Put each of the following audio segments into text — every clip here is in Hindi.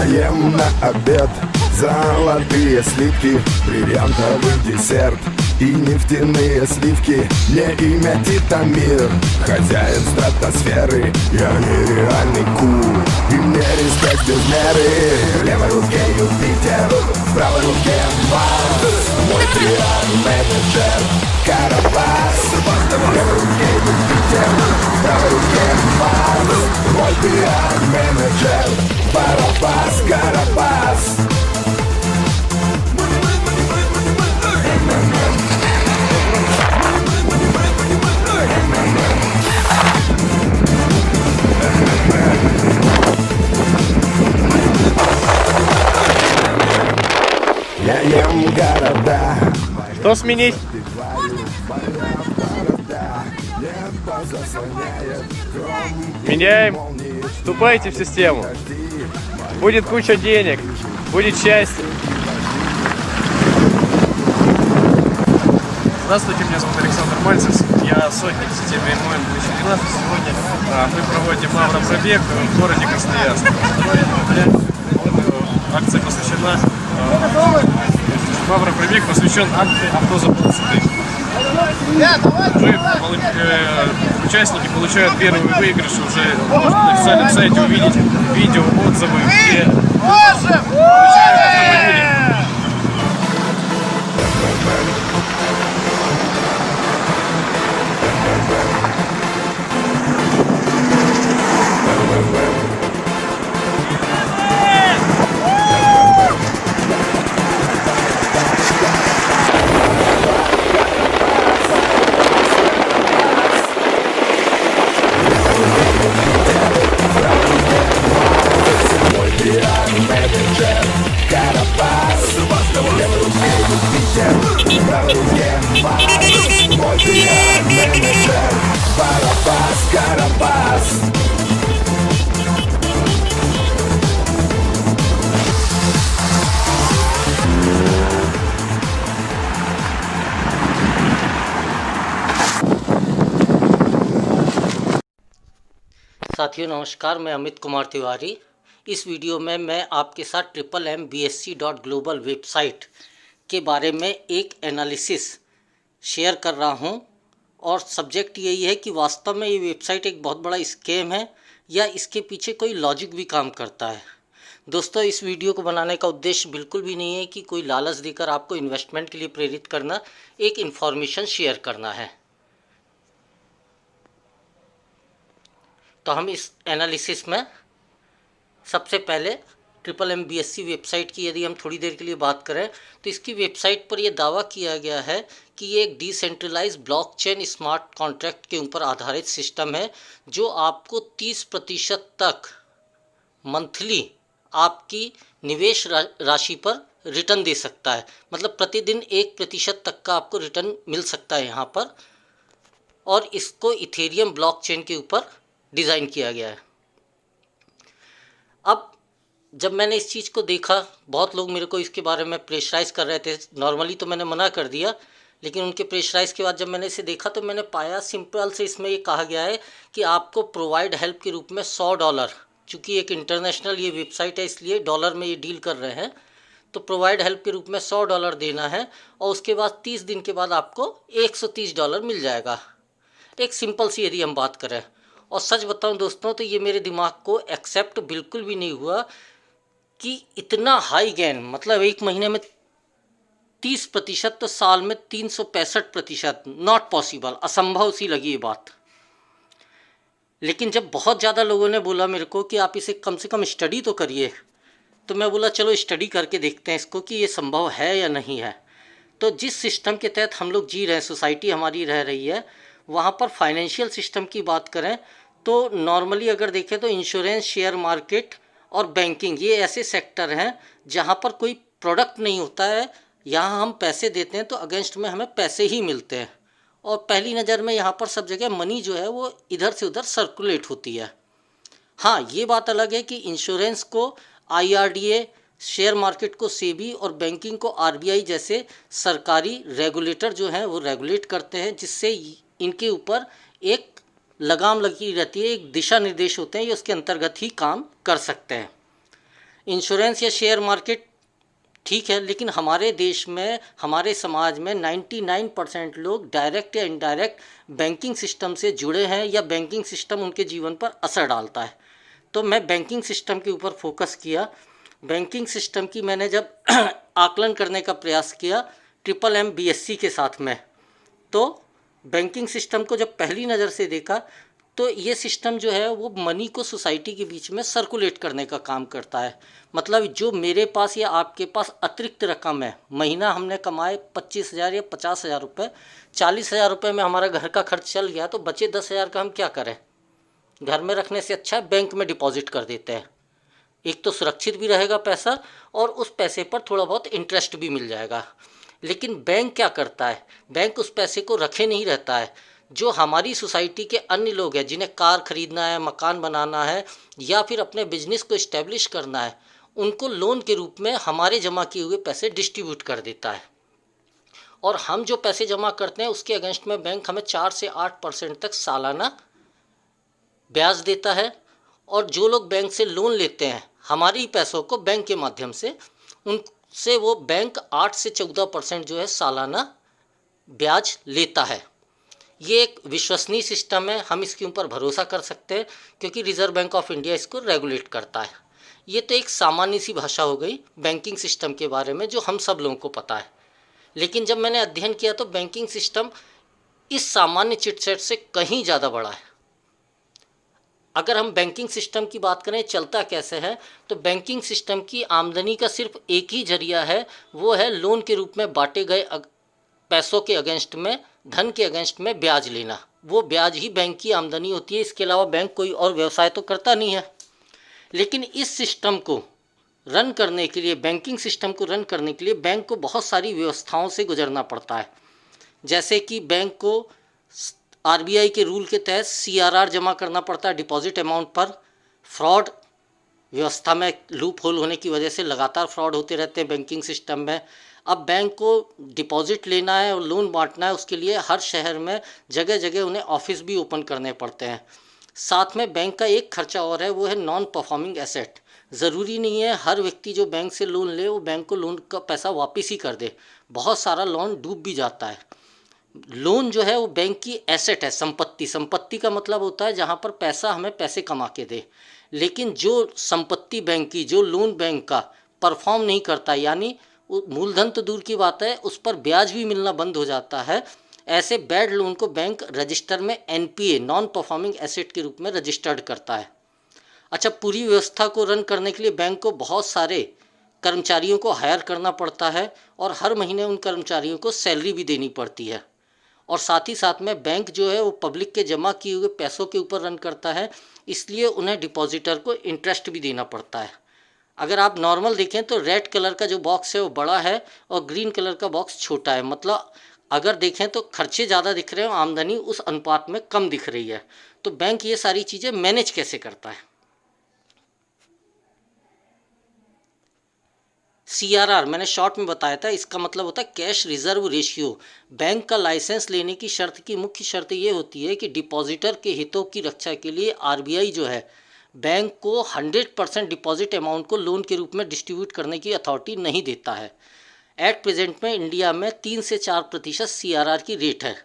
Ем на обед золотые слитки, бриллиантовый десерт и нефтяные сливки. Мне имя Титамир, хозяин стратосферы. Я нереальный кул, и мне респект без меры. В левой руке Юпитер, в правой руке Марс. Мой пиар-менеджер Карабас. В левой руке Юпитер, в правой руке Марс. Мой пиар-менеджер Барабас, Карабас. Я ем города. Что сменить? Меняем. Вступайте в систему. Будет куча денег, будет счастье. Здравствуйте, меня зовут Александр Мальцев. Я сотник в системе МОН 2012. Сегодня мы проводим Мавропробег в городе Красноярск. Акция посвящена Мавропробег посвящен акции «Авто за полцены». Участники получают первый выигрыш. Уже можно на официальном сайте увидеть видео, отзывы, где получают автомобили. साथियों नमस्कार, मैं अमित कुमार तिवारी। इस वीडियो में मैं आपके साथ MMBSC.global वेबसाइट के बारे में एक एनालिसिस शेयर कर रहा हूं और सब्जेक्ट यही है कि वास्तव में ये वेबसाइट एक बहुत बड़ा स्कैम है या इसके पीछे कोई लॉजिक भी काम करता है। दोस्तों, इस वीडियो को बनाने का उद्देश्य बिल्कुल भी नहीं है कि कोई लालच देकर आपको इन्वेस्टमेंट के लिए प्रेरित करना, एक इन्फॉर्मेशन शेयर करना है। तो हम इस एनालिसिस में सबसे पहले MMBSC वेबसाइट की यदि हम थोड़ी देर के लिए बात करें तो इसकी वेबसाइट पर यह दावा किया गया है कि ये एक डिसेंट्रलाइज्ड ब्लॉकचेन स्मार्ट कॉन्ट्रैक्ट के ऊपर आधारित सिस्टम है जो आपको 30% तक मंथली आपकी निवेश राशि पर रिटर्न दे सकता है। मतलब प्रतिदिन 1% तक का आपको रिटर्न मिल सकता है यहाँ पर, और इसको इथेरियम ब्लॉकचेन के ऊपर डिज़ाइन किया गया है। अब जब मैंने इस चीज़ को देखा, बहुत लोग मेरे को इसके बारे में प्रेशराइज़ कर रहे थे। नॉर्मली तो मैंने मना कर दिया, लेकिन उनके प्रेशराइज़ के बाद जब मैंने इसे देखा तो मैंने पाया सिंपल से इसमें ये कहा गया है कि आपको प्रोवाइड हेल्प के रूप में $100, चूँकि एक इंटरनेशनल ये वेबसाइट है इसलिए डॉलर में ये डील कर रहे हैं, तो प्रोवाइड हेल्प के रूप में $100 देना है और उसके बाद 30 दिन के बाद आपको $130 मिल जाएगा। एक सिंपल सी यदि हम बात करें, और सच बताऊं दोस्तों तो ये मेरे दिमाग को एक्सेप्ट बिल्कुल भी नहीं हुआ कि इतना हाई गेन, मतलब एक महीने में 30% तो साल में 365%, नॉट पॉसिबल, असंभव सी लगी ये बात। लेकिन जब बहुत ज़्यादा लोगों ने बोला मेरे को कि आप इसे कम से कम स्टडी तो करिए, तो मैं बोला चलो स्टडी करके देखते हैं इसको कि ये संभव है या नहीं है। तो जिस सिस्टम के तहत हम लोग जी रहे हैं, सोसाइटी हमारी रह रही है, वहाँ पर फाइनेंशियल सिस्टम की बात करें तो नॉर्मली अगर देखें तो इंश्योरेंस, शेयर मार्केट और बैंकिंग, ये ऐसे सेक्टर हैं जहाँ पर कोई प्रोडक्ट नहीं होता है। यहाँ हम पैसे देते हैं तो अगेंस्ट में हमें पैसे ही मिलते हैं, और पहली नज़र में यहाँ पर सब जगह मनी जो है वो इधर से उधर सर्कुलेट होती है। हाँ, ये बात अलग है कि इंश्योरेंस को IRDA, शेयर मार्केट को सेबी और बैंकिंग को RBI जैसे सरकारी रेगुलेटर जो हैं वो रेगुलेट करते हैं, जिससे इनके ऊपर एक लगाम लगी रहती है, एक दिशा निर्देश होते हैं, ये उसके अंतर्गत ही काम कर सकते हैं। इंश्योरेंस या शेयर मार्केट ठीक है, लेकिन हमारे देश में, हमारे समाज में 99% लोग डायरेक्ट या इनडायरेक्ट बैंकिंग सिस्टम से जुड़े हैं या बैंकिंग सिस्टम उनके जीवन पर असर डालता है। तो मैं बैंकिंग सिस्टम के ऊपर फोकस किया। बैंकिंग सिस्टम की मैंने जब आकलन करने का प्रयास किया MMM BSc के साथ में, तो बैंकिंग सिस्टम को जब पहली नज़र से देखा तो ये सिस्टम जो है वो मनी को सोसाइटी के बीच में सर्कुलेट करने का काम करता है। मतलब जो मेरे पास या आपके पास अतिरिक्त रकम है, महीना हमने कमाए 25,000 या 50,000 रुपये, 40,000 रुपये में हमारा घर का खर्च चल गया, तो बचे 10,000 का हम क्या करें? घर में रखने से अच्छा बैंक में डिपॉजिट कर देते हैं। एक तो सुरक्षित भी रहेगा पैसा और उस पैसे पर थोड़ा बहुत इंटरेस्ट भी मिल जाएगा। लेकिन बैंक क्या करता है? बैंक उस पैसे को रखे नहीं रहता है। जो हमारी सोसाइटी के अन्य लोग हैं जिन्हें कार खरीदना है, मकान बनाना है या फिर अपने बिजनेस को इस्टेब्लिश करना है, उनको लोन के रूप में हमारे जमा किए हुए पैसे डिस्ट्रीब्यूट कर देता है। और हम जो पैसे जमा करते हैं उसके अगेंस्ट में बैंक हमें 4 से 8% तक सालाना ब्याज देता है। और जो लोग बैंक से लोन लेते हैं हमारी पैसों को बैंक के माध्यम से, उनसे वो बैंक 8 से 14% जो है सालाना ब्याज लेता है। ये एक विश्वसनीय सिस्टम है, हम इसके ऊपर भरोसा कर सकते हैं क्योंकि रिज़र्व बैंक ऑफ इंडिया इसको रेगुलेट करता है। ये तो एक सामान्य सी भाषा हो गई बैंकिंग सिस्टम के बारे में जो हम सब लोगों को पता है। लेकिन जब मैंने अध्ययन किया तो बैंकिंग सिस्टम इस सामान्य चिटचैट से कहीं ज़्यादा बड़ा है। अगर हम बैंकिंग सिस्टम की बात करें चलता कैसे है, तो बैंकिंग सिस्टम की आमदनी का सिर्फ एक ही जरिया है, वो है लोन के रूप में बांटे गए पैसों के अगेंस्ट में, धन के अगेंस्ट में ब्याज लेना। वो ब्याज ही बैंक की आमदनी होती है। इसके अलावा बैंक कोई और व्यवसाय तो करता नहीं है। लेकिन इस सिस्टम को रन करने के लिए, बैंकिंग सिस्टम को रन करने के लिए बैंक को बहुत सारी व्यवस्थाओं से गुजरना पड़ता है। जैसे कि बैंक को RBI के रूल के तहत CRR जमा करना पड़ता है डिपॉजिट अमाउंट पर। फ्रॉड व्यवस्था में लूप होल होने की वजह से लगातार फ्रॉड होते रहते हैं बैंकिंग सिस्टम में। अब बैंक को डिपॉजिट लेना है और लोन बांटना है, उसके लिए हर शहर में जगह जगह उन्हें ऑफिस भी ओपन करने पड़ते हैं। साथ में बैंक का एक खर्चा और है, वो है नॉन परफॉर्मिंग एसेट। ज़रूरी नहीं है हर व्यक्ति जो बैंक से लोन ले वो बैंक को लोन का पैसा वापस ही कर दे। बहुत सारा लोन डूब भी जाता है। लोन जो है वो बैंक की एसेट है, संपत्ति। संपत्ति का मतलब होता है जहाँ पर पैसा हमें पैसे कमा के दे। लेकिन जो संपत्ति बैंक की, जो लोन बैंक का परफॉर्म नहीं करता, यानी मूलधन तो दूर की बात है, उस पर ब्याज भी मिलना बंद हो जाता है, ऐसे बैड लोन को बैंक रजिस्टर में NPA, नॉन परफॉर्मिंग एसेट के रूप में रजिस्टर्ड करता है। अच्छा, पूरी व्यवस्था को रन करने के लिए बैंक को बहुत सारे कर्मचारियों को हायर करना पड़ता है और हर महीने उन कर्मचारियों को सैलरी भी देनी पड़ती है। और साथ ही साथ में बैंक जो है वो पब्लिक के जमा किए हुए पैसों के ऊपर रन करता है, इसलिए उन्हें डिपॉजिटर को इंटरेस्ट भी देना पड़ता है। अगर आप नॉर्मल देखें तो रेड कलर का जो बॉक्स है वो बड़ा है और ग्रीन कलर का बॉक्स छोटा है। मतलब अगर देखें तो खर्चे ज़्यादा दिख रहे हैं, आमदनी उस अनुपात में कम दिख रही है। तो बैंक ये सारी चीज़ें मैनेज कैसे करता है? CRR मैंने शॉर्ट में बताया था, इसका मतलब होता है कैश रिजर्व रेशियो। बैंक का लाइसेंस लेने की शर्त की मुख्य शर्त ये होती है कि डिपॉजिटर के हितों की रक्षा के लिए RBI जो है बैंक को 100% डिपॉजिट अमाउंट को लोन के रूप में डिस्ट्रीब्यूट करने की अथॉरिटी नहीं देता है। एट प्रेजेंट में इंडिया में 3 से 4% CRR की रेट है।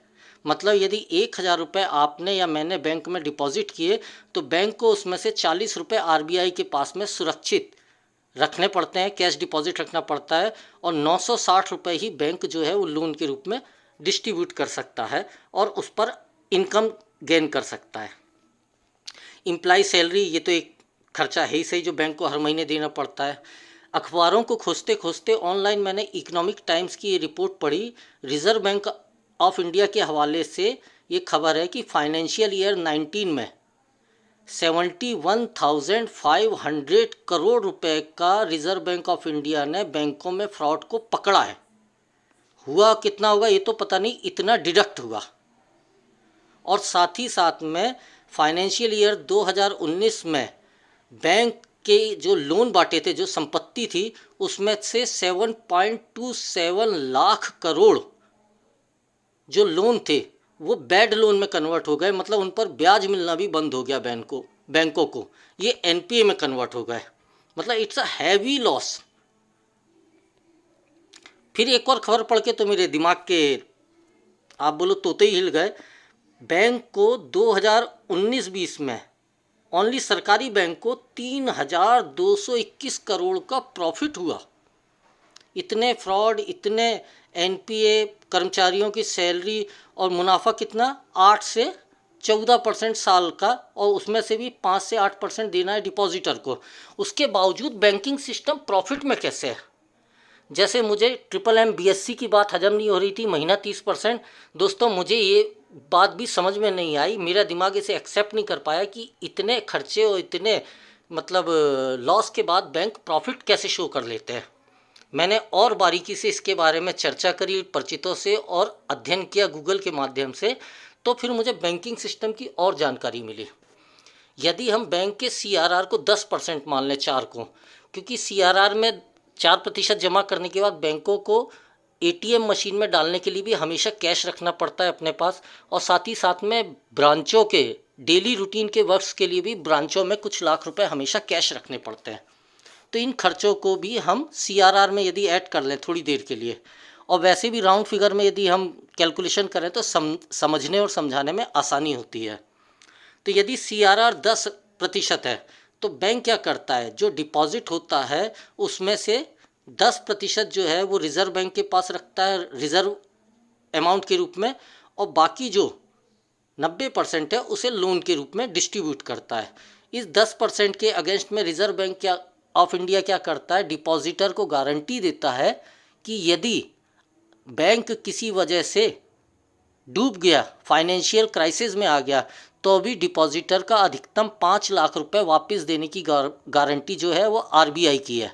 मतलब यदि 1,000 रुपये आपने या मैंने बैंक में डिपॉजिट किए तो बैंक को उसमें से 40 रुपये RBI के पास में सुरक्षित रखने पड़ते हैं, कैश डिपॉजिट रखना पड़ता है, और 960 रुपये ही बैंक जो है वो लोन के रूप में डिस्ट्रीब्यूट कर सकता है और उस पर इनकम गेन कर सकता है। इम्प्लाई सैलरी, ये तो एक खर्चा है ही सही जो बैंक को हर महीने देना पड़ता है। अखबारों को खोजते खोजते ऑनलाइन मैंने इकोनॉमिक टाइम्स की ये रिपोर्ट पढ़ी। रिज़र्व बैंक ऑफ इंडिया के हवाले से ये खबर है कि फाइनेंशियल ईयर 19 में 71,500 करोड़ रुपए का रिज़र्व बैंक ऑफ इंडिया ने बैंकों में फ्रॉड को पकड़ा है। हुआ कितना होगा ये तो पता नहीं, इतना डिडक्ट हुआ। और साथ ही साथ में फाइनेंशियल ईयर 2019 में बैंक के जो लोन बांटे थे, जो संपत्ति थी, उसमें से 7.27 लाख करोड़ जो लोन थे वो बैड लोन में कन्वर्ट हो गए। मतलब उन पर ब्याज मिलना भी बंद हो गया बैंकों को, ये NPA में कन्वर्ट हो गए। मतलब इट्स अ हैवी लॉस। फिर एक और खबर पढ़ के तो मेरे दिमाग के आप बोलो तोते ही हिल गए। बैंक को 2019-20 में ओनली सरकारी बैंक को 3,221 करोड़ का प्रॉफिट हुआ। इतने फ्रॉड, इतने एनपीए, कर्मचारियों की सैलरी और मुनाफा कितना 8 से 14% साल का, और उसमें से भी 5 से 8% देना है डिपॉजिटर को। उसके बावजूद बैंकिंग सिस्टम प्रॉफिट में कैसे है? जैसे मुझे MMM BSc की बात हजम नहीं हो रही थी, महीना 30%। दोस्तों मुझे ये बात भी समझ में नहीं आई, मेरा दिमाग इसे एक्सेप्ट नहीं कर पाया कि इतने खर्चे और इतने मतलब लॉस के बाद बैंक प्रॉफिट कैसे शो कर लेते हैं। मैंने और बारीकी से इसके बारे में चर्चा करी परिचितों से और अध्ययन किया गूगल के माध्यम से, तो फिर मुझे बैंकिंग सिस्टम की और जानकारी मिली। यदि हम बैंक के CRR को 10% मान लें 4 को, क्योंकि CRR में 4% जमा करने के बाद बैंकों को ATM मशीन में डालने के लिए भी हमेशा कैश रखना पड़ता है अपने पास, और साथ ही साथ में ब्रांचों के डेली रूटीन के वर्क्स के लिए भी ब्रांचों में कुछ लाख रुपए हमेशा कैश रखने पड़ते हैं। तो इन खर्चों को भी हम CRR में यदि ऐड कर लें थोड़ी देर के लिए, और वैसे भी राउंड फिगर में यदि हम कैलकुलेशन करें तो समझने और समझाने में आसानी होती है। तो यदि CRR 10% है तो बैंक क्या करता है, जो डिपॉजिट होता है उसमें से 10% जो है वो रिज़र्व बैंक के पास रखता है रिज़र्व अमाउंट के रूप में, और बाकी जो 90% है उसे लोन के रूप में डिस्ट्रीब्यूट करता है। इस 10% के अगेंस्ट में रिज़र्व बैंक ऑफ इंडिया क्या करता है, डिपॉजिटर को गारंटी देता है कि यदि बैंक किसी वजह से डूब गया, फाइनेंशियल क्राइसिस में आ गया, तो भी डिपॉजिटर का अधिकतम 5 लाख रुपए वापस देने की गारंटी जो है वो RBI की है।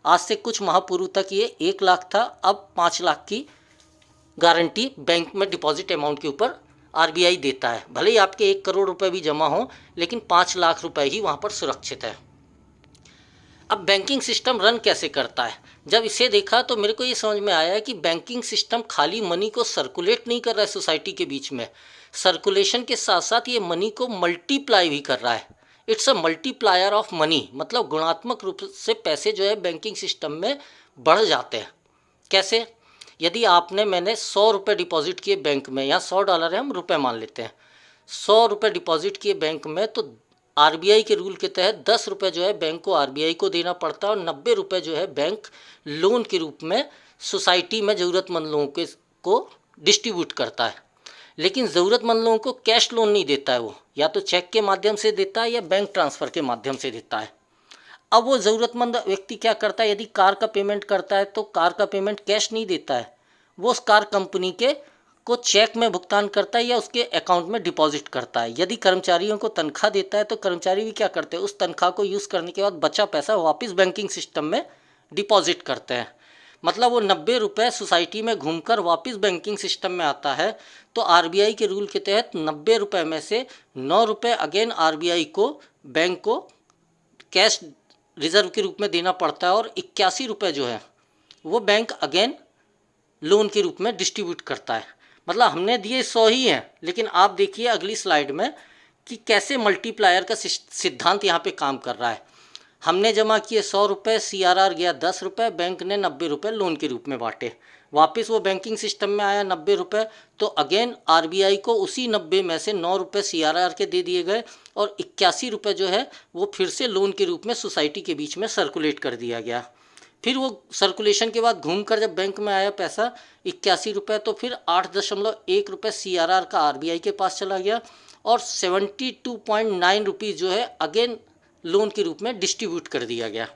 आज से कुछ माह पूर्व तक ये 1 लाख था, अब 5 लाख की गारंटी बैंक में डिपॉजिट अमाउंट के ऊपर RBI देता है। भले ही आपके 1 करोड़ रुपए भी जमा हो, लेकिन 5 लाख रुपए ही वहाँ पर सुरक्षित है। अब बैंकिंग सिस्टम रन कैसे करता है, जब इसे देखा तो मेरे को ये समझ में आया कि बैंकिंग सिस्टम खाली मनी को सर्कुलेट नहीं कर रहा है सोसाइटी के बीच में, सर्कुलेशन के साथ साथ ये मनी को मल्टीप्लाई भी कर रहा है। It's a multiplier of money, मतलब गुणात्मक रूप से पैसे जो है बैंकिंग सिस्टम में बढ़ जाते हैं। कैसे? यदि मैंने 100 रुपये डिपॉजिट किए बैंक में, या $100 है, हम रुपए मान लेते हैं, 100 रुपये डिपॉजिट किए बैंक में, तो RBI के रूल के तहत 10 रुपये जो है बैंक को RBI को देना पड़ता है, और 90 रुपये जो है बैंक लोन के रूप में सोसाइटी में ज़रूरतमंद लोगों को डिस्ट्रीब्यूट करता है। लेकिन ज़रूरतमंद लोगों को कैश लोन नहीं देता है, वो या तो चेक के माध्यम से देता है या बैंक ट्रांसफ़र के माध्यम से देता है। अब वो ज़रूरतमंद व्यक्ति क्या करता है, यदि कार का पेमेंट करता है तो कार का पेमेंट कैश नहीं देता है, वो उस कार कंपनी के को चेक में भुगतान करता है या उसके अकाउंट में डिपॉजिट करता है। यदि कर्मचारियों को तनख्वाह देता है तो कर्मचारी भी क्या करते हैं, उस तनख्वाह को यूज़ करने के बाद बचा पैसा वापस बैंकिंग सिस्टम में डिपॉजिट करते हैं। मतलब वो 90 रुपये सोसाइटी में घूमकर वापस बैंकिंग सिस्टम में आता है। तो RBI के रूल के तहत 90 रुपये में से 9 रुपये अगेन RBI को बैंक को कैश रिजर्व के रूप में देना पड़ता है, और 81 रुपये जो है वो बैंक अगेन लोन के रूप में डिस्ट्रीब्यूट करता है। मतलब हमने दिए 100 ही हैं, लेकिन आप देखिए अगली स्लाइड में कि कैसे मल्टीप्लायर का सिद्धांत यहाँ पे काम कर रहा है। हमने जमा किए 100 रुपये, CRR गया 10 रुपये, बैंक ने 90 रुपये लोन के रूप में बांटे, वापस वो बैंकिंग सिस्टम में आया 90 रुपये, तो अगेन RBI को उसी 90 में से 9 रुपये CRR के दे दिए गए, और 81 रुपये जो है वो फिर से लोन के रूप में सोसाइटी के बीच में सर्कुलेट कर दिया गया। फिर वो सर्कुलेशन के बाद घूमकर जब बैंक में आया पैसा 81 रुपये, तो फिर 8.1 रुपये CRR का RBI के पास चला गया, और 72.9 रुपीज़ जो है अगेन लोन के रूप में डिस्ट्रीब्यूट कर दिया गया।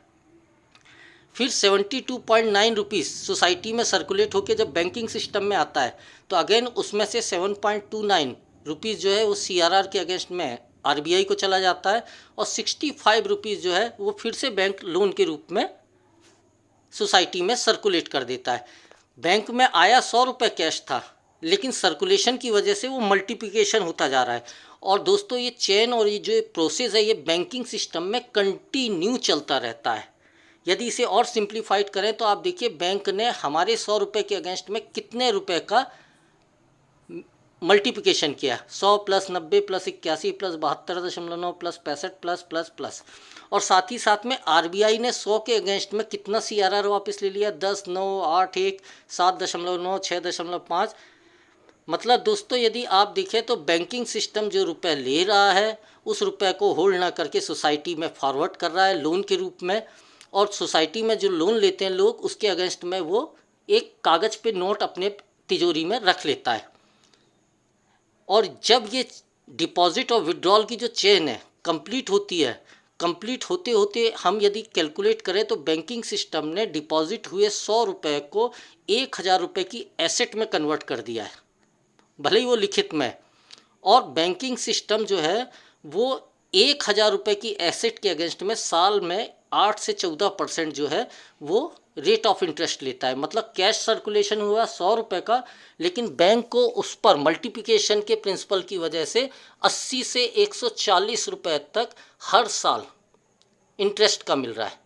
फिर 72.9 रुपीज़ सोसाइटी में सर्कुलेट होकर जब बैंकिंग सिस्टम में आता है, तो अगेन उसमें से 7.29 रुपीज़ जो है वो CRR के अगेंस्ट में RBI को चला जाता है, और 65 रुपीज़ जो है वो फिर से बैंक लोन के रूप में सोसाइटी में सर्कुलेट कर देता है। बैंक में आया 100 रुपये कैश था, लेकिन सर्कुलेशन की वजह से वो मल्टीप्लिकेशन होता जा रहा है। और दोस्तों ये चेन और ये जो प्रोसेस है ये बैंकिंग सिस्टम में कंटिन्यू चलता रहता है। यदि इसे और सिंप्लीफाइड करें तो आप देखिए बैंक ने हमारे 100 रुपये के अगेंस्ट में कितने रुपए का मल्टीप्लिकेशन किया, 100 plus 90 plus 81 plus 72.9 plus 65 plus plus plus, और साथ ही साथ में आरबीआई ने 100 के अगेंस्ट में कितना सीआरआर वापस ले लिया, 10, 9, 8, 1, 7.9, 6.5। मतलब दोस्तों यदि आप देखें तो बैंकिंग सिस्टम जो रुपए ले रहा है उस रुपए को होल्ड ना करके सोसाइटी में फॉरवर्ड कर रहा है लोन के रूप में, और सोसाइटी में जो लोन लेते हैं लोग उसके अगेंस्ट में वो एक कागज़ पे नोट अपने तिजोरी में रख लेता है। और जब ये डिपॉजिट और विड्रॉल की जो चेन है कंप्लीट होती है, कंप्लीट होते होते हम यदि कैलकुलेट करें तो बैंकिंग सिस्टम ने डिपॉजिट हुए 100 रुपये को 1000 रुपये की एसेट में कन्वर्ट कर दिया है, भले ही वो लिखित में। और बैंकिंग सिस्टम जो है वो 1000 रुपये की एसेट के अगेंस्ट में साल में 8 से 14% जो है वो रेट ऑफ इंटरेस्ट लेता है। मतलब कैश सर्कुलेशन हुआ 100 रुपये का, लेकिन बैंक को उस पर मल्टीप्लिकेशन के प्रिंसिपल की वजह से 80 से 140 रुपये तक हर साल इंटरेस्ट का मिल रहा है।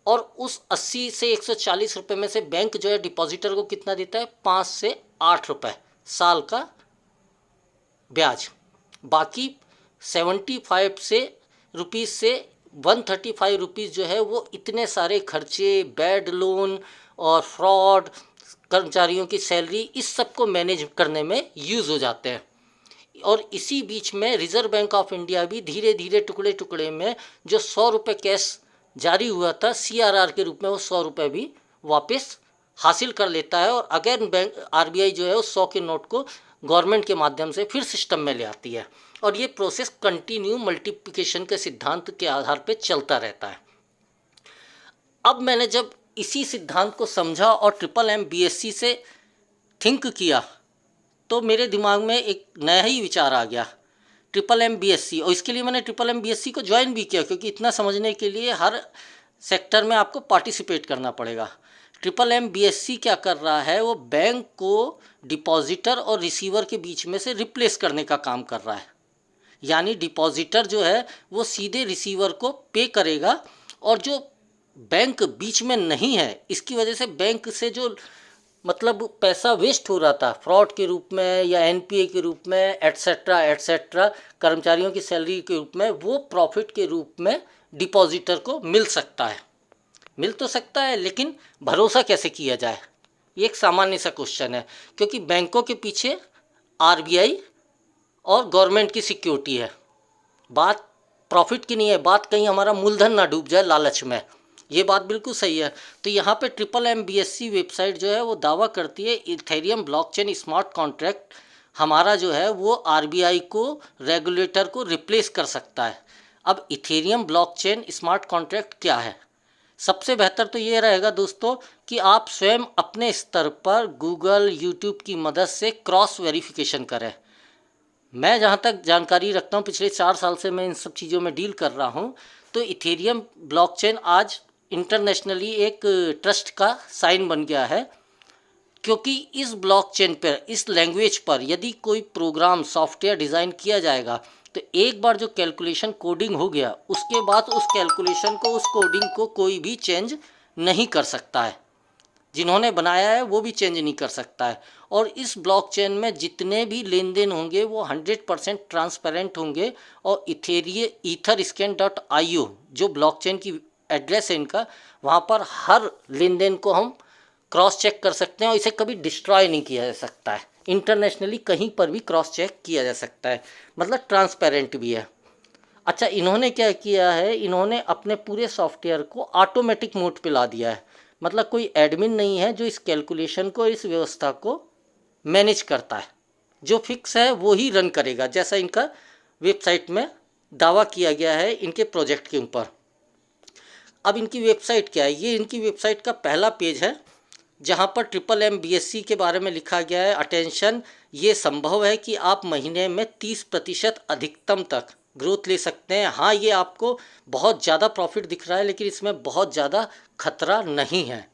और उस 80 से 140 रुपये में से बैंक जो है डिपॉजिटर को कितना देता है, 5 से 8 रुपये साल का ब्याज। बाकी 75 से रुपीज़ से 135 रुपीज़ जो है वो इतने सारे खर्चे, बैड लोन और फ्रॉड, कर्मचारियों की सैलरी, इस सब को मैनेज करने में यूज़ हो जाते हैं। और इसी बीच में रिज़र्व बैंक ऑफ इंडिया भी धीरे धीरे टुकड़े टुकड़े में जो 100 रुपये कैश जारी हुआ था सीआरआर के रूप में, वो 100 रुपये भी वापस हासिल कर लेता है। और अगेन बैंक आरबीआई जो है उस 100 के नोट को गवर्नमेंट के माध्यम से फिर सिस्टम में ले आती है। और ये प्रोसेस कंटिन्यू मल्टीप्लिकेशन के सिद्धांत के आधार पे चलता रहता है। अब मैंने जब इसी सिद्धांत को समझा और MMBSc से थिंक किया तो मेरे दिमाग में एक नया ही विचार आ गया, MMBSc। और इसके लिए मैंने MMBSc को ज्वाइन भी किया, क्योंकि इतना समझने के लिए हर सेक्टर में आपको पार्टिसिपेट करना पड़ेगा। MMBSc क्या कर रहा है, वो बैंक को डिपॉजिटर और रिसीवर के बीच में से रिप्लेस करने का काम कर रहा है। यानी डिपॉजिटर जो है वो सीधे रिसीवर को पे करेगा, और जो बैंक बीच में नहीं है, इसकी वजह से बैंक से जो मतलब पैसा वेस्ट हो रहा था फ्रॉड के रूप में या एनपीए के रूप में एटसेट्रा एटसेट्रा, कर्मचारियों की सैलरी के रूप में, वो प्रॉफिट के रूप में डिपॉजिटर को मिल सकता है। मिल तो सकता है, लेकिन भरोसा कैसे किया जाए, ये एक सामान्य सा क्वेश्चन है। क्योंकि बैंकों के पीछे आरबीआई और गवर्नमेंट की सिक्योरिटी है। बात प्रॉफिट की नहीं है, बात कहीं हमारा मूलधन ना डूब जाए लालच में, ये बात बिल्कुल सही है। तो यहाँ पे MMBSc वेबसाइट जो है वो दावा करती है इथेरियम ब्लॉकचेन स्मार्ट कॉन्ट्रैक्ट हमारा जो है वो आरबीआई को, रेगुलेटर को रिप्लेस कर सकता है। अब इथेरियम ब्लॉकचेन स्मार्ट कॉन्ट्रैक्ट क्या है? सबसे बेहतर तो ये रहेगा दोस्तों कि आप स्वयं अपने स्तर पर गूगल, यूट्यूब की मदद से क्रॉस वेरिफिकेशन करें। मैं जहाँ तक जानकारी रखता हूँ, पिछले 4 साल से मैं इन सब चीज़ों में डील कर रहा हूँ, तो इथेरियम ब्लॉकचेन आज इंटरनेशनली एक ट्रस्ट का साइन बन गया है। क्योंकि इस ब्लॉकचेन पर, इस लैंग्वेज पर यदि कोई प्रोग्राम, सॉफ्टवेयर डिज़ाइन किया जाएगा तो एक बार जो कैलकुलेशन कोडिंग हो गया, उसके बाद उस कैलकुलेशन को, उस कोडिंग को कोई भी चेंज नहीं कर सकता है। जिन्होंने बनाया है वो भी चेंज नहीं कर सकता है। और इस ब्लॉकचेन में जितने भी लेन देन होंगे वो 100% ट्रांसपेरेंट होंगे। और etherscan.io जो ब्लॉकचेन की एड्रेस है इनका, वहाँ पर हर लेन देन को हम क्रॉस चेक कर सकते हैं और इसे कभी डिस्ट्रॉय नहीं किया जा सकता है। इंटरनेशनली कहीं पर भी क्रॉस चेक किया जा सकता है, मतलब ट्रांसपेरेंट भी है। अच्छा, इन्होंने क्या किया है, इन्होंने अपने पूरे सॉफ्टवेयर को ऑटोमेटिक मोड पे ला दिया है। मतलब कोई एडमिन नहीं है जो इस कैलकुलेशन को, इस व्यवस्था को मैनेज करता है। जो फिक्स है वो ही रन करेगा, जैसा इनका वेबसाइट में दावा किया गया है इनके प्रोजेक्ट के ऊपर। अब इनकी वेबसाइट क्या है, ये इनकी वेबसाइट का पहला पेज है जहाँ पर MMBSc के बारे में लिखा गया है। अटेंशन, ये संभव है कि आप महीने में 30% अधिकतम तक ग्रोथ ले सकते हैं। हाँ, ये आपको बहुत ज़्यादा प्रॉफिट दिख रहा है, लेकिन इसमें बहुत ज़्यादा खतरा नहीं है।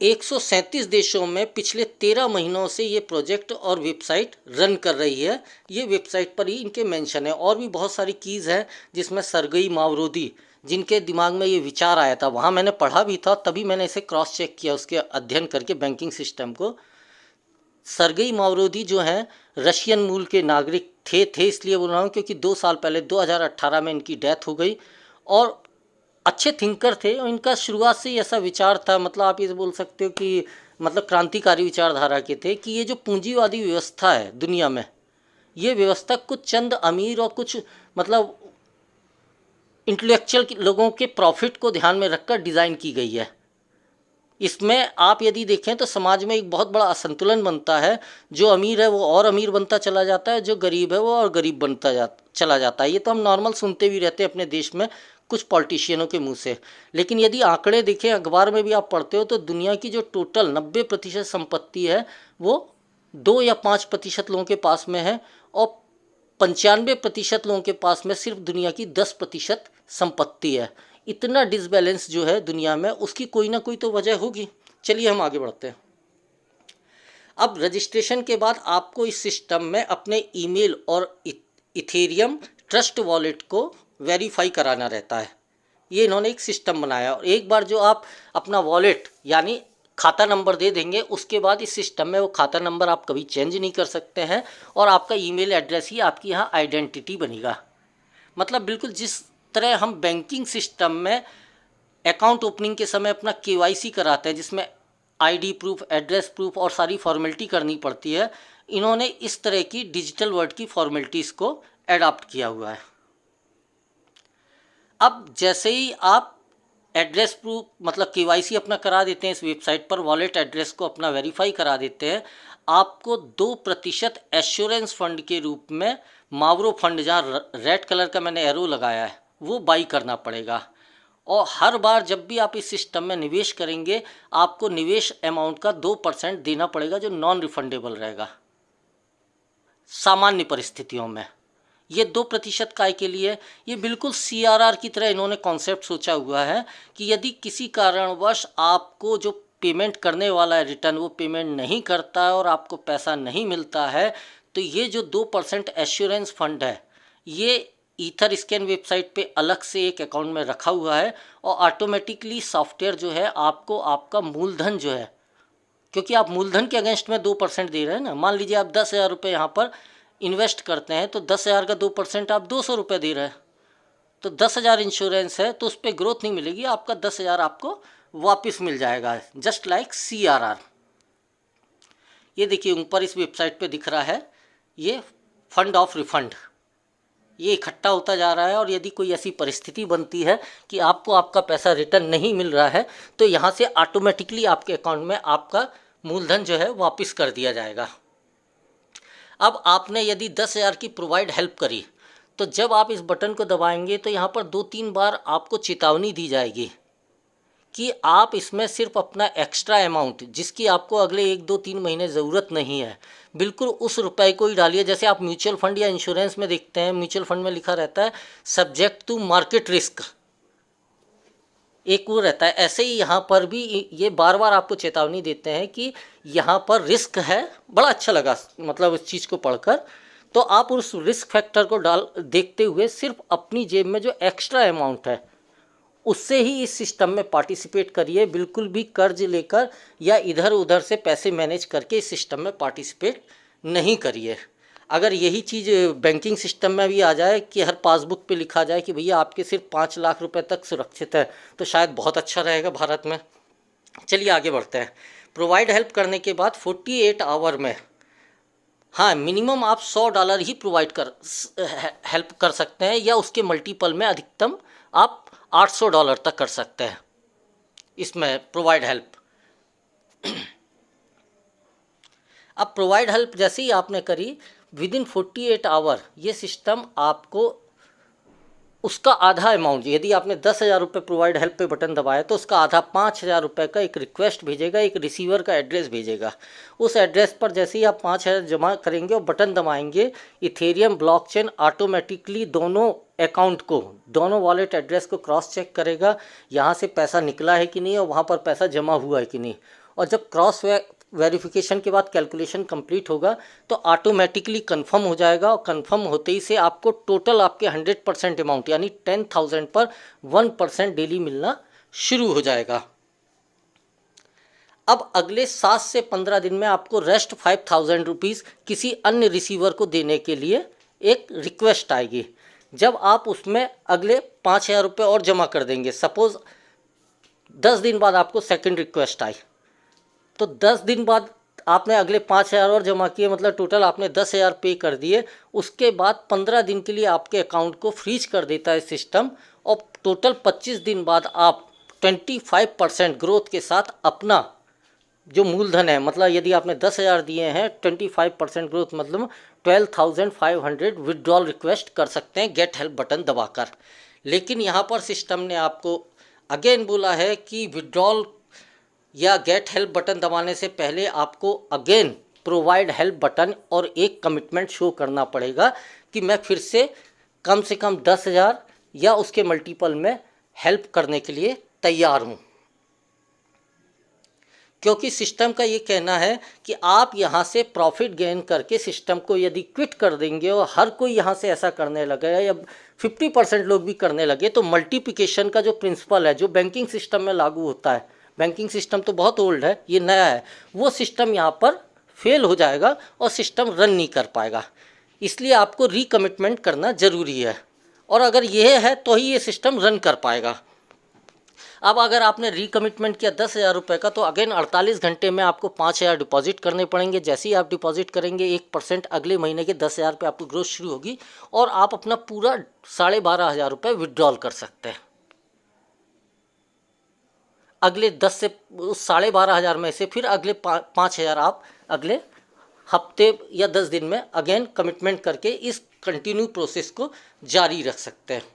137 देशों में पिछले 13 महीनों से ये प्रोजेक्ट और वेबसाइट रन कर रही है। ये वेबसाइट पर ही इनके मेंशन है। और भी बहुत सारी कीज़ हैं जिसमें सरगई मावरोदी, जिनके दिमाग में ये विचार आया था, वहाँ मैंने पढ़ा भी था, तभी मैंने इसे क्रॉस चेक किया उसके अध्ययन करके बैंकिंग सिस्टम को। सरगेई मावरोदी जो हैं रशियन मूल के नागरिक थे इसलिए बोल रहा हूँ क्योंकि 2 साल पहले 2018 में इनकी डेथ हो गई। और अच्छे थिंकर थे और इनका शुरुआत से ही ऐसा विचार था, मतलब आप ये बोल सकते हो कि मतलब क्रांतिकारी विचारधारा के थे कि ये जो पूंजीवादी व्यवस्था है दुनिया में, ये व्यवस्था कुछ चंद अमीर और कुछ मतलब इंटेलेक्चुअल लोगों के प्रॉफिट को ध्यान में रखकर डिज़ाइन की गई है। इसमें आप यदि देखें तो समाज में एक बहुत बड़ा असंतुलन बनता है। जो अमीर है वो और अमीर बनता चला जाता है, जो गरीब है वो और गरीब बनता चला जाता है। ये तो हम नॉर्मल सुनते भी रहते हैं अपने देश में कुछ पॉलिटिशियनों के मुंह से। लेकिन यदि आंकड़े देखें, अखबार में भी आप पढ़ते हो, तो दुनिया की जो टोटल 90% संपत्ति है वो 2 या 5% लोगों के पास में है और 95% लोगों के पास में सिर्फ दुनिया की 10% संपत्ति है। इतना डिसबैलेंस जो है दुनिया में, उसकी कोई ना कोई तो वजह होगी। चलिए हम आगे बढ़ते हैं। अब रजिस्ट्रेशन के बाद आपको इस सिस्टम में अपने ईमेल और इथेरियम ट्रस्ट वॉलेट को वेरीफाई कराना रहता है। ये इन्होंने एक सिस्टम बनाया और एक बार जो आप अपना वॉलेट यानी खाता नंबर दे देंगे, उसके बाद इस सिस्टम में वो खाता नंबर आप कभी चेंज नहीं कर सकते हैं और आपका ईमेल एड्रेस ही आपकी यहाँ आइडेंटिटी बनेगा। मतलब बिल्कुल जिस तरह हम बैंकिंग सिस्टम में अकाउंट ओपनिंग के समय अपना KYC कराते हैं, जिसमें ID प्रूफ, एड्रेस प्रूफ और सारी फॉर्मेलिटी करनी पड़ती है, इन्होंने इस तरह की डिजिटल वर्ल्ड की फॉर्मेलिटीज़ को एडॉप्ट किया हुआ है। अब जैसे ही आप एड्रेस प्रूफ मतलब KYC अपना करा देते हैं इस वेबसाइट पर, वॉलेट एड्रेस को अपना वेरीफाई करा देते हैं, आपको 2% एश्योरेंस फंड के रूप में मावरो फंड, जहाँ रेड कलर का मैंने एरो लगाया है, वो बाई करना पड़ेगा। और हर बार जब भी आप इस सिस्टम में निवेश करेंगे, आपको निवेश अमाउंट का 2% देना पड़ेगा, जो नॉन रिफंडेबल रहेगा सामान्य परिस्थितियों में। ये 2% काय के लिए, ये बिल्कुल CRR की तरह इन्होंने कॉन्सेप्ट सोचा हुआ है कि यदि किसी कारणवश आपको जो पेमेंट करने वाला है रिटर्न, वो पेमेंट नहीं करता है और आपको पैसा नहीं मिलता है, तो ये जो 2% एश्योरेंस फंड है, ये ईथर स्कैन वेबसाइट पे अलग से एक अकाउंट में रखा हुआ है और ऑटोमेटिकली सॉफ्टवेयर जो है आपको आपका मूलधन जो है, क्योंकि आप मूलधन के अगेंस्ट में 2% दे रहे हैं ना, मान लीजिए आप 10,000 रुपये यहाँ पर इन्वेस्ट करते हैं तो 10,000 का 2% आप 200 रुपये दे रहे हैं, तो 10,000 इंश्योरेंस है तो उस पर ग्रोथ नहीं मिलेगी, आपका 10,000 आपको वापस मिल जाएगा, जस्ट लाइक CRR। ये देखिए ऊपर इस वेबसाइट पे दिख रहा है, ये फंड ऑफ रिफंड, ये इकट्ठा होता जा रहा है। और यदि कोई ऐसी परिस्थिति बनती है कि आपको आपका पैसा रिटर्न नहीं मिल रहा है, तो यहाँ से ऑटोमेटिकली आपके अकाउंट में आपका मूलधन जो है वापस कर दिया जाएगा। अब आपने यदि 10,000 की प्रोवाइड हेल्प करी, तो जब आप इस बटन को दबाएंगे तो यहाँ पर 2-3 बार आपको चेतावनी दी जाएगी कि आप इसमें सिर्फ अपना एक्स्ट्रा अमाउंट, जिसकी आपको अगले 1-2-3 महीने ज़रूरत नहीं है, बिल्कुल उस रुपए को ही डालिए। जैसे आप म्यूचुअल फंड या इंश्योरेंस में देखते हैं, म्यूचुअल फंड में लिखा रहता है सब्जेक्ट टू मार्केट रिस्क, एक वो रहता है, ऐसे ही यहाँ पर भी ये बार बार आपको चेतावनी देते हैं कि यहाँ पर रिस्क है। बड़ा अच्छा लगा मतलब इस चीज़ को पढ़कर। तो आप उस रिस्क फैक्टर को देखते हुए सिर्फ अपनी जेब में जो एक्स्ट्रा अमाउंट है उससे ही इस सिस्टम में पार्टिसिपेट करिए। बिल्कुल भी कर्ज लेकर या इधर उधर से पैसे मैनेज करके इस सिस्टम में पार्टिसिपेट नहीं करिए। अगर यही चीज़ बैंकिंग सिस्टम में भी आ जाए कि हर पासबुक पे लिखा जाए कि भैया आपके सिर्फ 5 लाख रुपए तक सुरक्षित है, तो शायद बहुत अच्छा रहेगा भारत में। चलिए आगे बढ़ते हैं। प्रोवाइड हेल्प करने के बाद 48 आवर में, हाँ मिनिमम आप $100 ही प्रोवाइड हेल्प कर सकते हैं, या उसके मल्टीपल में अधिकतम आप $800 तक कर सकते हैं इसमें प्रोवाइड हेल्प। अब प्रोवाइड हेल्प जैसे ही आपने करी, विदिन 48 आवर ये सिस्टम आपको उसका आधा अमाउंट, यदि आपने 10,000 रुपये प्रोवाइड हेल्प पे बटन दबाया तो उसका आधा 5,000 रुपये का एक रिक्वेस्ट भेजेगा, एक रिसीवर का एड्रेस भेजेगा। उस एड्रेस पर जैसे ही आप 5,000 जमा करेंगे और बटन दबाएंगे, इथेरियम ब्लॉकचेन ऑटोमेटिकली दोनों अकाउंट को, दोनों वॉलेट एड्रेस को क्रॉस चेक करेगा, यहाँ से पैसा निकला है कि नहीं और वहाँ पर पैसा जमा हुआ है कि नहीं। और जब क्रॉस वेरिफिकेशन के बाद कैलकुलेशन कंप्लीट होगा तो ऑटोमेटिकली कंफर्म हो जाएगा, और कंफर्म होते ही से आपको टोटल आपके 100% अमाउंट यानी 10,000 पर 1% डेली मिलना शुरू हो जाएगा। अब अगले 7 से 15 दिन में आपको रेस्ट 5000 रुपीज़ किसी अन्य रिसीवर को देने के लिए एक रिक्वेस्ट आएगी। जब आप उसमें अगले 5000 रुपये और जमा कर देंगे, सपोज़ 10 दिन बाद आपको सेकंड रिक्वेस्ट आई, तो 10 दिन बाद आपने अगले 5000 और जमा किए, मतलब टोटल आपने 10,000 पे कर दिए। उसके बाद 15 दिन के लिए आपके अकाउंट को फ्रीज कर देता है सिस्टम, और टोटल 25 दिन बाद आप 25% ग्रोथ के साथ अपना जो मूलधन है, मतलब यदि आपने 10,000 दिए हैं, 25% ग्रोथ मतलब 12,500 विड्रॉल रिक्वेस्ट कर सकते हैं गेट हेल्प बटन दबाकर। लेकिन यहाँ पर सिस्टम ने आपको अगेन बोला है कि विड्रॉल या गेट हेल्प बटन दबाने से पहले आपको अगेन प्रोवाइड हेल्प बटन और एक कमिटमेंट शो करना पड़ेगा कि मैं फिर से कम 10,000 या उसके मल्टीपल में हेल्प करने के लिए तैयार हूँ। क्योंकि सिस्टम का ये कहना है कि आप यहाँ से प्रॉफिट गेन करके सिस्टम को यदि क्विट कर देंगे और हर कोई यहाँ से ऐसा करने लगे या 50% लोग भी करने लगे, तो मल्टीप्लिकेशन का जो प्रिंसिपल है जो बैंकिंग सिस्टम में लागू होता है, बैंकिंग सिस्टम तो बहुत ओल्ड है, ये नया है, वो सिस्टम यहाँ पर फेल हो जाएगा और सिस्टम रन नहीं कर पाएगा। इसलिए आपको रिकमिटमेंट करना ज़रूरी है, और अगर ये है तो ही ये सिस्टम रन कर पाएगा। अब अगर आपने रिकमिटमेंट किया 10,000 रुपये का, तो अगेन 48 घंटे में आपको 5,000 डिपॉजिट करने पड़ेंगे। जैसे ही आप डिपॉजिट करेंगे 1% अगले महीने के 10,000 पे आपकी ग्रोथ शुरू होगी और आप अपना पूरा 12,500 रुपये विड्रॉल कर सकते हैं। अगले 10 से उस 12,500 में से फिर अगले 5,000 आप अगले हफ्ते या 10 दिन में अगेन कमिटमेंट करके इस कंटिन्यू प्रोसेस को जारी रख सकते हैं।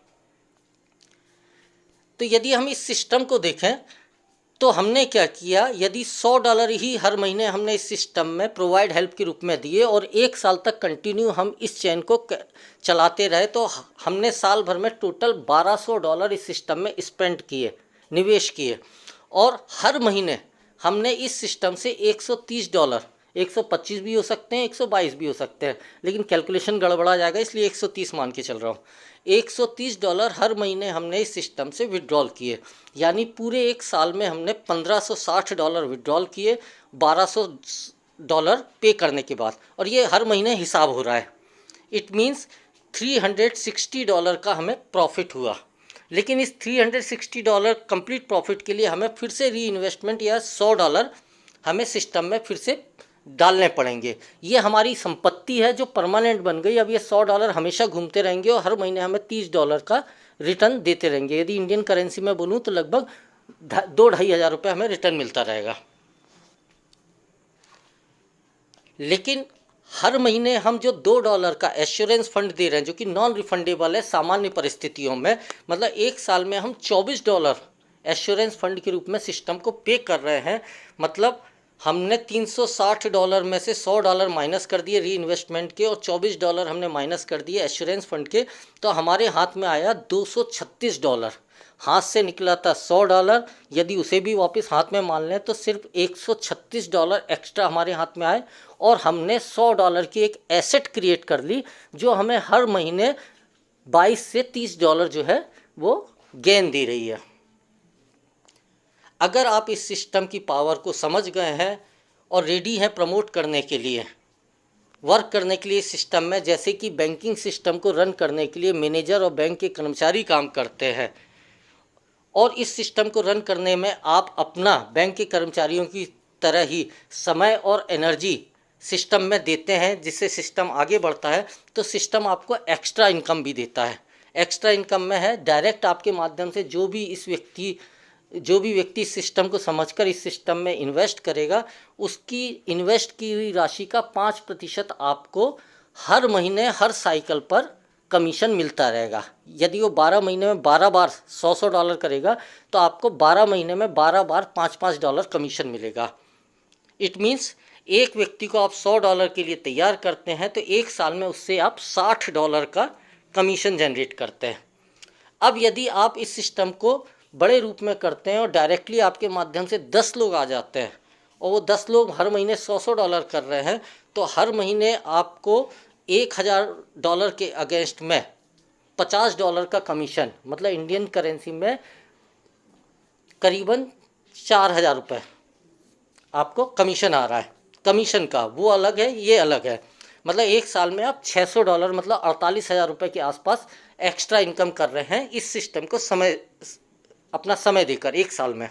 तो यदि हम इस सिस्टम को देखें तो हमने क्या किया, यदि $100 ही हर महीने हमने इस सिस्टम में प्रोवाइड हेल्प के रूप में दिए और 1 साल तक कंटिन्यू हम इस चेन को चलाते रहे, तो हमने साल भर में टोटल $1,200 इस सिस्टम में स्पेंड किए, निवेश किए। और हर महीने हमने इस सिस्टम से $130, 125 भी हो सकते हैं, 122 भी हो सकते हैं, लेकिन कैलकुलेशन गड़बड़ा जाएगा इसलिए 130 मान के चल रहा हूँ। $130 हर महीने हमने इस सिस्टम से विड्रॉल किए, यानी पूरे 1 साल में हमने $1,560 विड्रॉल किए, $1,200 पे करने के बाद, और ये हर महीने हिसाब हो रहा है। इट मीन्स $360 का हमें प्रॉफिट हुआ। लेकिन इस $360 कंप्लीट प्रॉफिट के लिए हमें फिर से री इन्वेस्टमेंट या $100 हमें सिस्टम में फिर से डालने पड़ेंगे। ये हमारी संपत्ति है जो परमानेंट बन गई। अब ये $100 हमेशा घूमते रहेंगे और हर महीने हमें $30 का रिटर्न देते रहेंगे। यदि इंडियन करेंसी में बोलूँ तो लगभग 2-2.5 हज़ार रुपये हमें रिटर्न मिलता रहेगा। लेकिन हर महीने हम जो $2 का एश्योरेंस फंड दे रहे हैं, जो कि नॉन रिफंडेबल है सामान्य परिस्थितियों में, मतलब 1 साल में हम $24 एश्योरेंस फंड के रूप में सिस्टम को पे कर रहे हैं। मतलब हमने $360 में से $100 माइनस कर दिए री इन्वेस्टमेंट के और $24 हमने माइनस कर दिए एश्योरेंस फंड के, तो हमारे हाथ में आया $236। हाथ से निकला था $100, यदि उसे भी वापस हाथ में मान लें तो सिर्फ $136 एक्स्ट्रा हमारे हाथ में आए, और हमने $100 की एक एसेट क्रिएट कर ली जो हमें हर महीने $22 से $30 जो है वो गेन दे रही है। अगर आप इस सिस्टम की पावर को समझ गए हैं और रेडी हैं प्रमोट करने के लिए, वर्क करने के लिए सिस्टम में, जैसे कि बैंकिंग सिस्टम को रन करने के लिए मैनेजर और बैंक के कर्मचारी काम करते हैं, और इस सिस्टम को रन करने में आप अपना बैंक के कर्मचारियों की तरह ही समय और एनर्जी सिस्टम में देते हैं, जिससे सिस्टम आगे बढ़ता है, तो सिस्टम आपको एक्स्ट्रा इनकम भी देता है। एक्स्ट्रा इनकम में है डायरेक्ट आपके माध्यम से जो भी व्यक्ति सिस्टम को समझकर इस सिस्टम में इन्वेस्ट करेगा, उसकी इन्वेस्ट की हुई राशि का 5% आपको हर महीने हर साइकिल पर कमीशन मिलता रहेगा। यदि वो 12 महीने में 12 बार $100 करेगा तो आपको 12 महीने में 12 बार $5 कमीशन मिलेगा। इट मीन्स एक व्यक्ति को आप $100 के लिए तैयार करते हैं तो 1 साल में उससे आप $60 का कमीशन जनरेट करते हैं। अब यदि आप इस सिस्टम को बड़े रूप में करते हैं और डायरेक्टली आपके माध्यम से 10 लोग आ जाते हैं और वो 10 लोग हर महीने $100 कर रहे हैं, तो हर महीने आपको $1,000 के अगेंस्ट में $50 का कमीशन, मतलब इंडियन करेंसी में करीबन 4,000 रुपये आपको कमीशन आ रहा है। कमीशन का वो अलग है, ये अलग है। मतलब एक साल में आप $600 मतलब 48,000 रुपये के आसपास एक्स्ट्रा इनकम कर रहे हैं इस सिस्टम को अपना समय देकर एक साल में।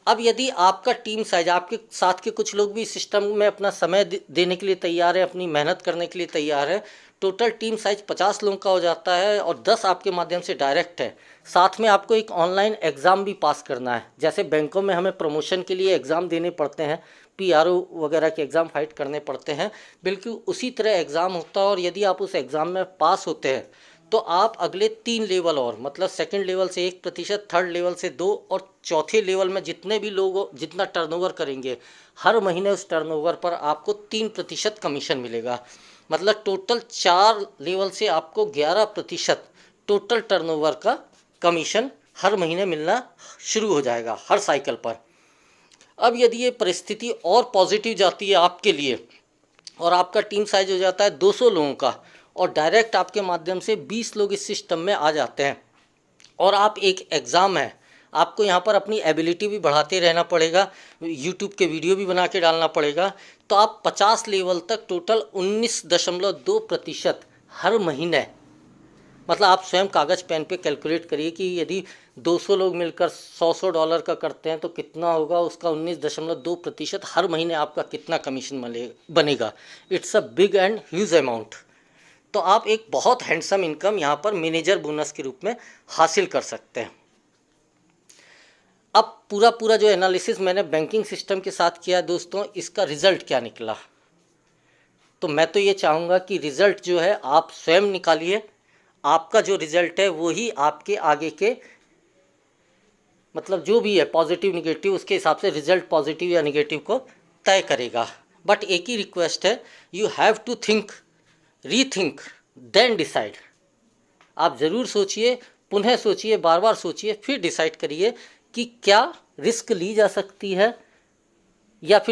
अब यदि आपका टीम साइज, आपके साथ के कुछ लोग भी इस सिस्टम में अपना समय देने के लिए तैयार है, अपनी मेहनत करने के लिए तैयार है, टोटल टीम साइज 50 लोगों का हो जाता है और 10 आपके माध्यम से डायरेक्ट है। साथ में आपको एक ऑनलाइन एग्ज़ाम भी पास करना है। जैसे बैंकों में हमें प्रमोशन के लिए एग्ज़ाम देने पड़ते हैं, PRO वगैरह के एग्ज़ाम फाइट करने पड़ते हैं, बिल्कुल उसी तरह एग्ज़ाम होता है। और यदि आप उस एग्ज़ाम में पास होते हैं तो आप अगले 3 लेवल और, मतलब सेकंड लेवल से 1%, थर्ड लेवल से 2 और चौथे लेवल में जितने भी लोग जितना टर्नओवर करेंगे हर महीने उस टर्नओवर पर आपको 3% कमीशन मिलेगा। मतलब टोटल 4 लेवल से आपको 11% टोटल टर्नओवर का कमीशन हर महीने मिलना शुरू हो जाएगा हर साइकिल पर। अब यदि ये परिस्थिति और पॉजिटिव जाती है आपके लिए और आपका टीम साइज हो जाता है 200 लोगों का और डायरेक्ट आपके माध्यम से 20 लोग इस सिस्टम में आ जाते हैं और आप एक एग्ज़ाम है, आपको यहाँ पर अपनी एबिलिटी भी बढ़ाते रहना पड़ेगा, यूट्यूब के वीडियो भी बना के डालना पड़ेगा, तो आप 50 लेवल तक टोटल 19.2% हर महीने, मतलब आप स्वयं कागज़ पेन पे कैलकुलेट करिए कि यदि 200 लोग मिलकर $100 का करते हैं तो कितना होगा, उसका 19.2% हर महीने आपका कितना कमीशन बनेगा। It's a big and huge amount. तो आप एक बहुत हैंडसम इनकम यहाँ पर मैनेजर बोनस के रूप में हासिल कर सकते हैं। अब पूरा जो एनालिसिस मैंने बैंकिंग सिस्टम के साथ किया दोस्तों, इसका रिज़ल्ट क्या निकला, तो मैं तो ये चाहूँगा कि रिज़ल्ट जो है आप स्वयं निकालिए। आपका जो रिज़ल्ट है वो ही आपके आगे के, मतलब जो भी है पॉजिटिव निगेटिव, उसके हिसाब से रिज़ल्ट पॉजिटिव या निगेटिव को तय करेगा। बट एक ही रिक्वेस्ट है, you have to think, rethink then decide. आप ज़रूर सोचिए, पुनः सोचिए, बार बार सोचिए, फिर डिसाइड करिए कि क्या रिस्क ली जा सकती है या फिर